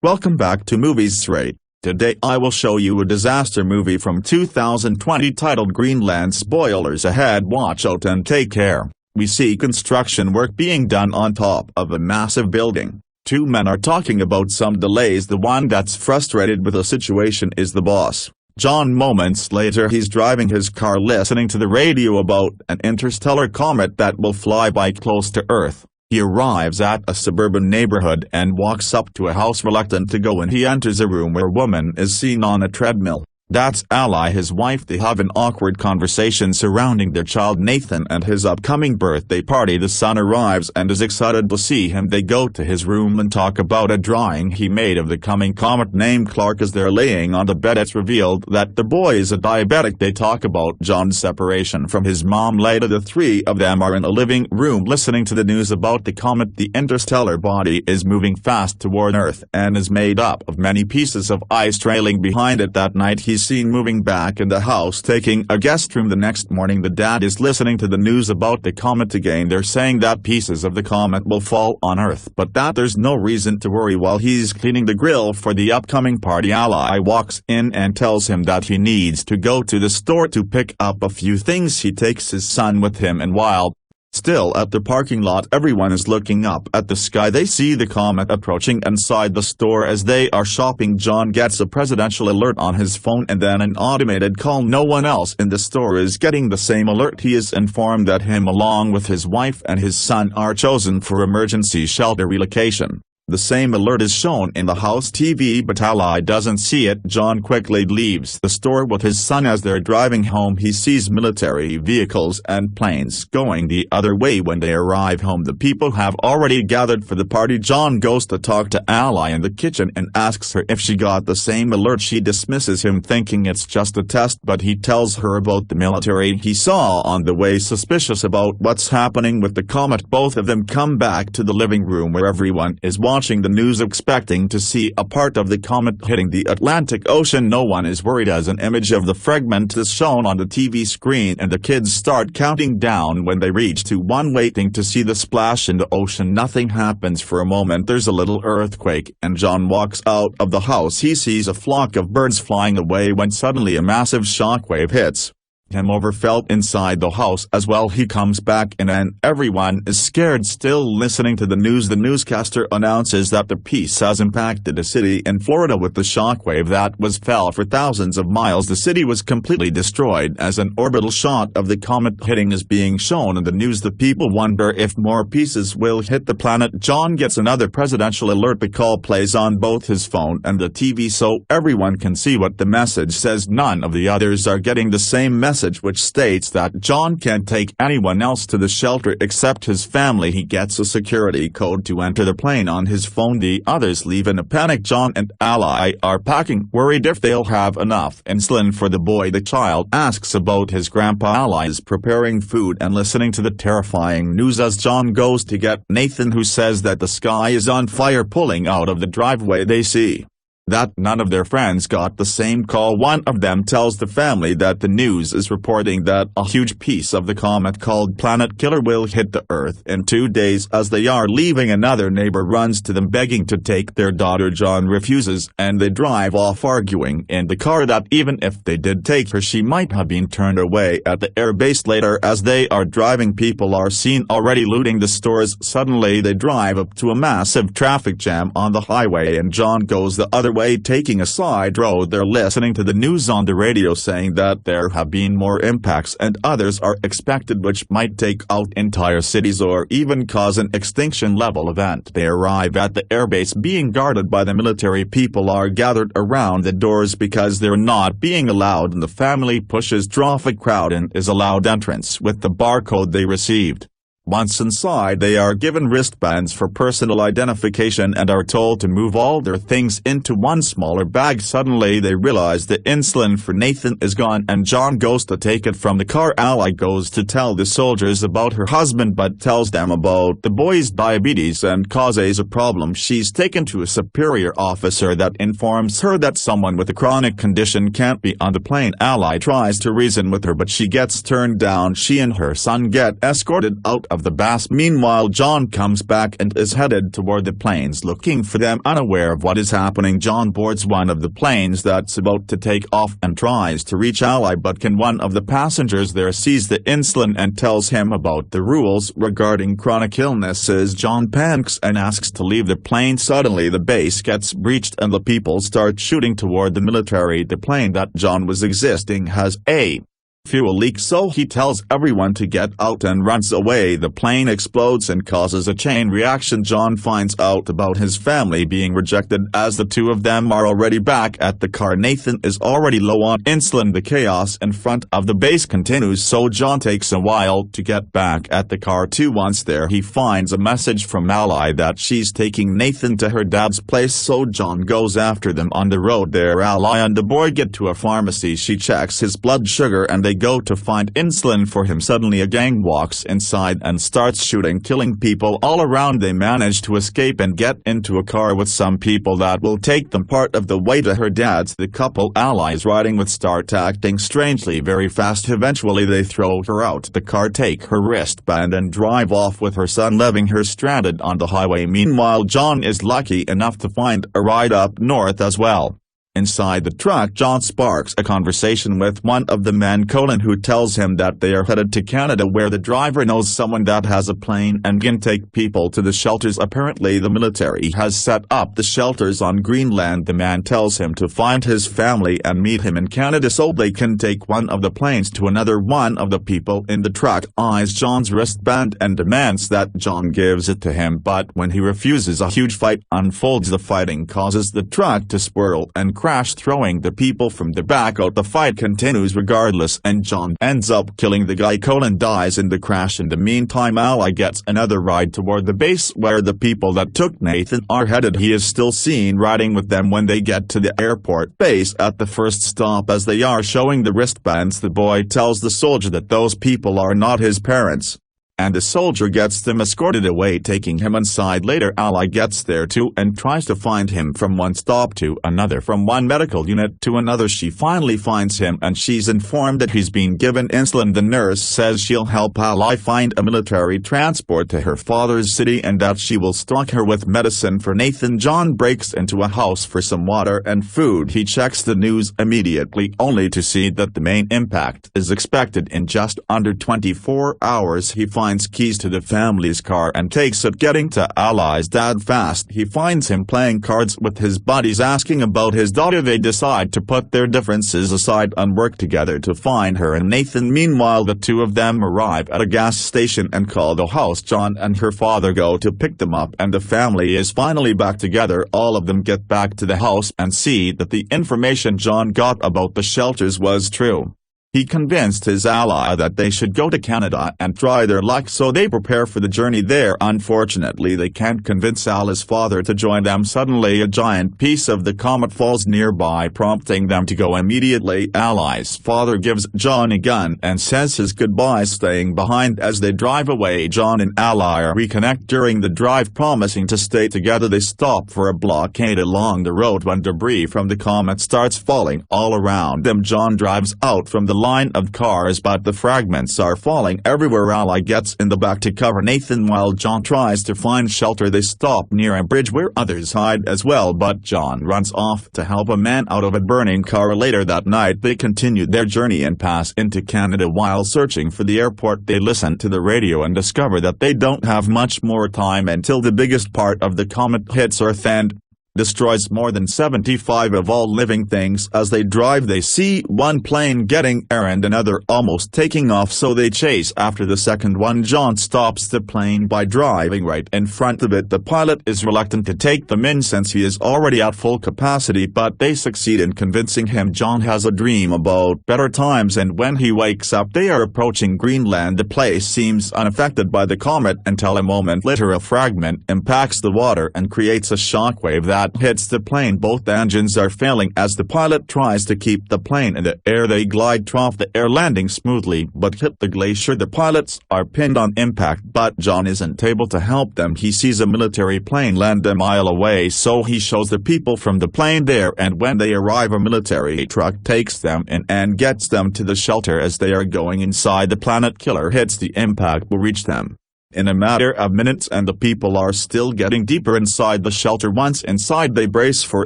Welcome back to Movies 3. Today I will show you a disaster movie from 2020 titled Greenland. Spoilers ahead, watch out and take care. We see construction work being done on top of a massive building. Two men are talking about some delays. The one that's frustrated with the situation is the boss, John. Moments later he's driving his car listening to the radio about an interstellar comet that will fly by close to Earth. He arrives at a suburban neighborhood and walks up to a house reluctant to go in. He enters a room where a woman is seen on a treadmill. That's Ally, his wife. They have an awkward conversation surrounding their child Nathan and his upcoming birthday party. The son arrives and is excited to see him. They go to his room and talk about a drawing he made of the coming comet named Clark. As they're laying on the bed, it's revealed that the boy is a diabetic. They talk about John's separation from his mom. Later the three of them are in a living room listening to the news about the comet. The interstellar body is moving fast toward Earth and is made up of many pieces of ice trailing behind it. That night he's seen moving back in the house, taking a guest room. The next morning the dad is listening to the news about the comet again. They're saying that pieces of the comet will fall on Earth, but that there's no reason to worry. While he's cleaning the grill for the upcoming party, Ally walks in and tells him that he needs to go to the store to pick up a few things. He takes his son with him, and while still at the parking lot, everyone is looking up at the sky. They see the comet approaching inside the store. As they are shopping, John gets a presidential alert on his phone and then an automated call. No one else in the store is getting the same alert. He is informed that him along with his wife and his son are chosen for emergency shelter relocation. The same alert is shown in the house TV, but Ally doesn't see it. John quickly leaves the store with his son. As they're driving home, he sees military vehicles and planes going the other way. When they arrive home, the people have already gathered for the party. John goes to talk to Ally in the kitchen and asks her if she got the same alert. She dismisses him, thinking it's just a test, but he tells her about the military he saw on the way. Suspicious about what's happening with the comet, both of them come back to the living room where everyone is watching the news, expecting to see a part of the comet hitting the Atlantic Ocean. No one is worried as an image of the fragment is shown on the TV screen and the kids start counting down. When they reach to 1, waiting to see the splash in the ocean, nothing happens for a moment. There's a little earthquake and John walks out of the house. He sees a flock of birds flying away when suddenly a massive shockwave hits him over. Felt inside the house as well. He comes back in and everyone is scared. Still listening to the news, the newscaster announces that the piece has impacted a city in Florida with the shockwave that was felt for thousands of miles. The city was completely destroyed. As an orbital shot of the comet hitting is being shown in the news, the people wonder if more pieces will hit the planet. John gets another presidential alert. The call plays on both his phone and the TV so everyone can see what the message says. None of the others are getting the same message, which states that John can't take anyone else to the shelter except his family. He gets a security code to enter the plane on his phone. The others leave in a panic. John and Ally are packing, worried if they'll have enough insulin for the boy. The child asks about his grandpa. Ally is preparing food and listening to the terrifying news as John goes to get Nathan, who says that the sky is on fire. Pulling out of the driveway, they see that none of their friends got the same call. One of them tells the family that the news is reporting that a huge piece of the comet called Planet Killer will hit the Earth in 2 days. As they are leaving, another neighbor runs to them begging to take their daughter. John refuses and they drive off, arguing in the car that even if they did take her, she might have been turned away at the airbase. Later, as they are driving, people are seen already looting the stores. Suddenly they drive up to a massive traffic jam on the highway and John goes the other way, taking a side road. They're listening to the news on the radio saying that there have been more impacts and others are expected, which might take out entire cities or even cause an extinction level event. They arrive at the airbase being guarded by the military. People are gathered around the doors because they're not being allowed, and the family pushes traffic crowd and is allowed entrance with the barcode they received. Once inside, they are given wristbands for personal identification and are told to move all their things into one smaller bag. Suddenly they realize the insulin for Nathan is gone and John goes to take it from the car. Ally goes to tell the soldiers about her husband but tells them about the boy's diabetes and causes a problem. She's taken to a superior officer that informs her that someone with a chronic condition can't be on the plane. Ally tries to reason with her but she gets turned down. She and her son get escorted out of of the base. Meanwhile, John comes back and is headed toward the planes looking for them. Unaware of what is happening, John boards one of the planes that's about to take off and tries to reach Ally, but one of the passengers there sees the insulin and tells him about the rules regarding chronic illnesses. John panics and asks to leave the plane. Suddenly the base gets breached and the people start shooting toward the military. The plane that John was existing has a fuel leak, so he tells everyone to get out and runs away. The plane explodes and causes a chain reaction. John finds out about his family being rejected as the two of them are already back at the car. Nathan is already low on insulin. The chaos in front of the base continues, so John takes a while to get back at the car too. Once there, he finds a message from Ally that she's taking Nathan to her dad's place, so John goes after them. On the road there, Ally and the boy get to a pharmacy. She checks his blood sugar and they go to find insulin for him. Suddenly a gang walks inside and starts shooting, killing people all around. They manage to escape and get into a car with some people that will take them part of the way to her dad's. The couple Allies riding with start acting strangely very fast. Eventually they throw her out the car, take her wristband and drive off with her son, leaving her stranded on the highway. Meanwhile, John is lucky enough to find a ride up north as well. Inside the truck, John sparks a conversation with one of the men, who tells him that they are headed to Canada, where the driver knows someone that has a plane and can take people to the shelters. Apparently the military has set up the shelters on Greenland. The man tells him to find his family and meet him in Canada so they can take one of the planes to another. One of the people in the truck eyes John's wristband and demands that John gives it to him, but when he refuses, a huge fight unfolds. The fighting causes the truck to swirl and crash, throwing the people from the back out. The fight continues regardless and John ends up killing the guy. Dies in the crash. In the meantime, Ally gets another ride toward the base where the people that took Nathan are headed. He is still seen riding with them when they get to the airport base. At the first stop, as they are showing the wristbands, the boy tells the soldier that those people are not his parents, and the soldier gets them escorted away, taking him inside. Later, Ally gets there too and tries to find him from one stop to another, from one medical unit to another. She finally finds him and she's informed that he's been given insulin. The nurse says she'll help Ally find a military transport to her father's city and that she will stock her with medicine for Nathan. John breaks into a house for some water and food. He checks the news immediately, only to see that the main impact is expected in just under 24 hours. He finds keys to the family's car and takes it, getting to Ally's dad fast. He finds him playing cards with his buddies, asking about his daughter. They decide to put their differences aside and work together to find her and Nathan. Meanwhile, the two of them arrive at a gas station and call the house. John and her father go to pick them up and the family is finally back together. All of them get back to the house and see that the information John got about the shelters was true. He convinced his ally that they should go to Canada and try their luck, so they prepare for the journey there. Unfortunately, they can't convince Ally's father to join them. Suddenly, a giant piece of the comet falls nearby, prompting them to go immediately. Ally's father gives John a gun and says his goodbyes, staying behind. As they drive away, John and Ally reconnect during the drive, promising to stay together. They stop for a blockade along the road when debris from the comet starts falling all around them. John drives out from the line of cars, but the fragments are falling everywhere. Ally gets in the back to cover Nathan while John tries to find shelter. They stop near a bridge where others hide as well, but John runs off to help a man out of a burning car. Later that night, they continue their journey and pass into Canada. While searching for the airport, they listen to the radio and discover that they don't have much more time until the biggest part of the comet hits Earth and destroys more than 75 of all living things. As they drive, they see one plane getting air and another almost taking off, so they chase after the second one. John stops the plane by driving right in front of it. The pilot is reluctant to take them in since he is already at full capacity, but they succeed in convincing him. John has a dream about better times, and when he wakes up, they are approaching Greenland. The place seems unaffected by the comet until a moment later a fragment impacts the water and creates a shockwave that hits the plane. Both engines are failing as the pilot tries to keep the plane in the air. They glide off the air, landing smoothly, but hit the glacier. The pilots are pinned on impact, but John isn't able to help them. He sees a military plane land a mile away, so he shows the people from the plane there, and when they arrive, a military truck takes them in and gets them to the shelter. As they are going inside, the planet killer hits. The impact will reach them. in a matter of minutes, and the people are still getting deeper inside the shelter. Once inside, they brace for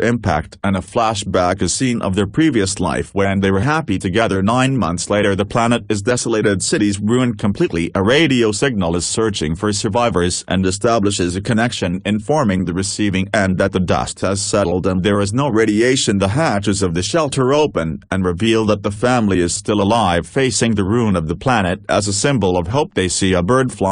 impact, and a flashback is seen of their previous life when they were happy together. 9 months later, the planet is desolated, cities ruined completely. A radio signal is searching for survivors and establishes a connection, informing the receiving end that the dust has settled and there is no radiation. The hatches of the shelter open and reveal that the family is still alive. Facing the ruin of the planet as a symbol of hope, they see a bird fly